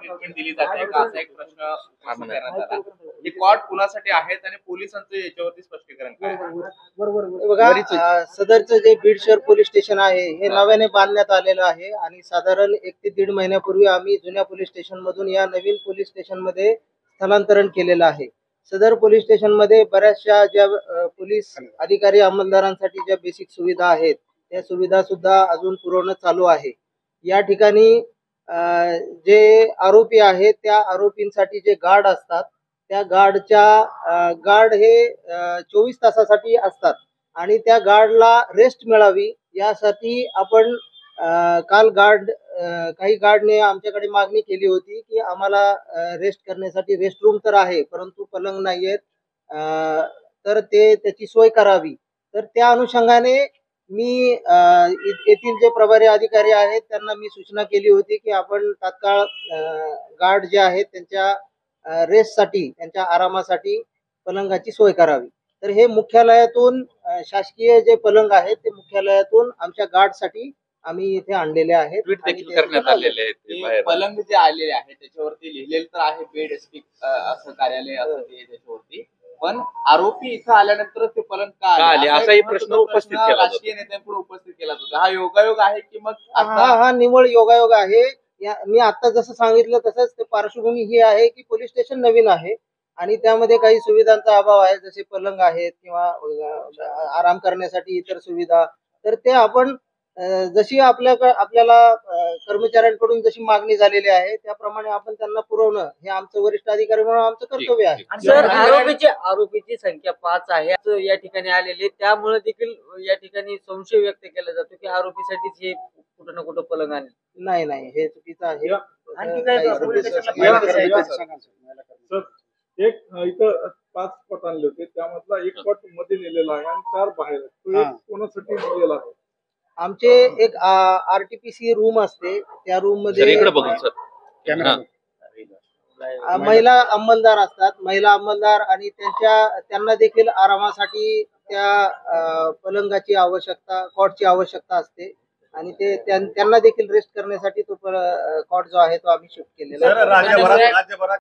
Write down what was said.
Treatment दिली जाते का असा एक प्रश्न उपस्थित करण्यात आला. हे कॉट कुणासाठी आहेत आणि पोलिसांचं याच्यावरती स्पष्टीकरण काय आहे? बघा, सदरचं जे बीड शहर पोलीस स्टेशन आहे हे नव्याने बांधण्यात आलेलं आहे आणि साधारण 1 ते 1.5 महिन्यापूर्वी आम्ही जुन्या पोलीस स्टेशन मधून या नवीन पोलीस स्टेशन मध्ये स्थलांतरण केलेलं आहे. सदर पोलीस स्टेशन मध्ये बऱ्याचशा ज्या पोलीस अधिकारी अंमलदारांसाठी ज्या बेसिक सुविधा आहेत त्या सुविधा सुद्धा अजून पुरवणं चालू आहे. या ठिकाणी जे आरोपी आहेत त्या आरोपींसाठी जे गार्ड असतात त्या गार्ड हे 24 तासासाठी असतात आणि त्या गार्डला रेस्ट मिळावी यासाठी आपण काल काही गार्डने आमच्याकडे मागणी केली होती की आम्हाला रेस्ट करण्यासाठी रेस्ट रूम तर आहे परंतु पलंग नाही आहेत, तर त्याची सोय करावी. तर त्या अनुषंगाने मी येथील जे प्रभारी अधिकारी आहेत त्यांना मी सूचना केली होती की आपण तात्काळ गार्ड जे आहेत त्यांच्या रेस्टसाठी त्यांच्या आरामासाठी पलंगाची सोय करावी. तर हे मुख्यालयातून शासकीय जे पलंग आहेत ते मुख्यालयातून आमच्या गार्डसाठी आम्ही इथे आणलेले आहेत. ट्विट देखील करण्यात आलेले आहेत. पलंग जे आलेले आहे त्याच्यावरती लिहिलेलं तर आहे बेड स्पीक असं कार्यालय असं ते त्याच्यावरती, पण आरोपी इथं आल्यानंतर ते पलंग का आले असाही प्रश्न उपस्थित केला राजकीय नेत्यांपुढे उपस्थित केला होता. हा योगायोग आहे की मग हा निव्वळ योगायोग आहे. मी आता जसं सांगितलं तसंच ते पार्श्वभूमी ही आहे की पोलीस स्टेशन नवीन आहे आणि त्यामध्ये काही सुविधांचा अभाव आहे, जसे पलंग आहेत किंवा आराम करण्यासाठी इतर सुविधा. तर ते आपण जशी आपल्याला कर्मचाऱ्यांकडून जशी मागणी झालेली आहे त्याप्रमाणे आपण त्यांना पुरवणं हे आमचं वरिष्ठ अधिकारी म्हणून आमचं कर्तव्य आहे. सर, आरोपीची संख्या 5 आहे या ठिकाणी आलेले, त्यामुळे देखील या ठिकाणी संशय व्यक्त केला जातो की आरोपीसाठीच हे कुठं ना कुठं पलंग आहे. नाही हे चुकीचं आहे. एक इथं 5 पट आणले होते त्यामधला एक पट मध्ये नेलेला आहे आणि 4 बाहेर. तो एक कोणासाठी दिलेला आहे? आमचे एक आरटीपीसी रूम असते त्या रूम मध्ये महिला अंमलदार असतात. महिला अंमलदार आणि त्यांना देखील आरामासाठी त्या पलंगाची आवश्यकता, कॉटची आवश्यकता असते आणि त्यांना देखील रेस्ट करण्यासाठी तो कॉट जो आहे तो आम्ही शिफ्ट केलेला आहे.